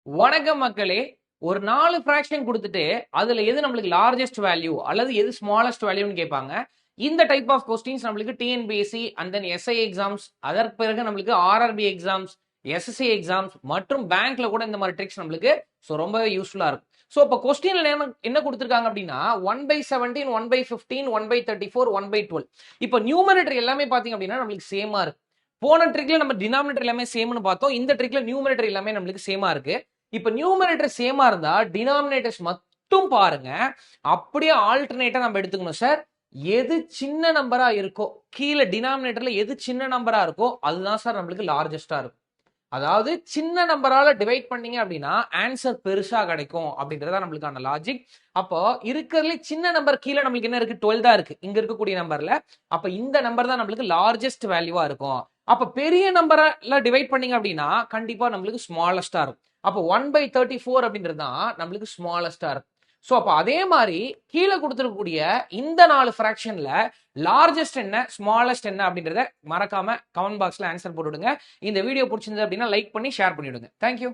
வணக்கம் மக்களே. ஒரு 4 ஃபிராக்ஷன் குடுத்துட்டு, அதுல எது நம்மளுக்கு லார்ஜஸ்ட் வேல்யூ அல்லது எது ஸ்மாலஸ்ட் வேல்யூன்னு கேட்பாங்க. இந்த டைப் ஆஃப் கொஸ்டின்ஸ் நம்மளுக்கு TNPSC and then SI exams, அதற்கு பிறகு நம்மளுக்கு ஆர்ஆர்பி எக்ஸாம்ஸ், எஸ்எஸ்சி எக்ஸாம்ஸ் மற்றும் பேங்க்ல கூட இந்த மாதிரி ட்ரிக்ஸ் நம்மளுக்கு ரொம்பவே யூஸ்ஃபுல்லா இருக்கும். இப்போ கொஸ்டின்ல என்ன கொடுத்திருக்காங்க அப்படின்னா 1/17, 1/15, 1/34, 1/12. இப்போ நியூமரேட்டர் எல்லாமே பாத்தீங்க அப்படின்னா நம்மளுக்கு சேமா இருக்கு. போன ட்ரிக்ல நம்ம டினாமினேட்டர் எல்லாமே சேம்னு பார்த்தோம். இந்த ட்ரிக்ல நியூமரேட்டர் எல்லாமே நம்மளுக்கு சேமா இருக்கு. இப்ப நியூமரேட்டர் சேமா இருந்தா டினாமினேட்டர்ஸ் மட்டும் பாருங்க. அப்படியே ஆல்டர்னேட்டா நம்ம எடுத்துக்கணும் சார். எது சின்ன நம்பரா இருக்கோ, கீழே டினாமினேட்டர்ல எது சின்ன நம்பரா இருக்கோ அதுதான் சார் நம்மளுக்கு லார்ஜஸ்டா இருக்கும். அதாவது சின்ன நம்பரால டிவைட் பண்ணீங்க அப்படின்னா ஆன்சர் பெருசா கிடைக்கும் அப்படின்றத நம்மளுக்கான லாஜிக். அப்போ இருக்கிறதுல சின்ன நம்பர் கீழே நம்மளுக்கு என்ன இருக்கு? 12 தான் இருக்கு இங்க இருக்கக்கூடிய நம்பர்ல. அப்ப இந்த நம்பர் தான் நம்மளுக்கு லார்ஜஸ்ட் வேல்யூவா இருக்கும். அப்ப பெரிய நம்பர்ல டிவைட் பண்ணீங்க அப்படின்னா கண்டிப்பா நம்மளுக்கு ஸ்மாலஸ்டா இருக்கும். அப்போ 1/34 அப்படின்றது தான் நம்மளுக்கு ஸ்மாலஸ்டா இருக்கும். ஸோ அப்போ அதே மாதிரி கீழே கொடுத்துருக்கக்கூடிய இந்த 4 ஃபிராக்ஷன்ல லார்ஜஸ்ட் என்ன, ஸ்மாலஸ்ட் என்ன அப்படின்றத மறக்காம கமெண்ட் பாக்ஸ்ல ஆன்சர் போட்டுவிடுங்க. இந்த வீடியோ பிடிச்சிருந்தது அப்படின்னா லைக் பண்ணி ஷேர் பண்ணிவிடுங்க. தேங்க்யூ.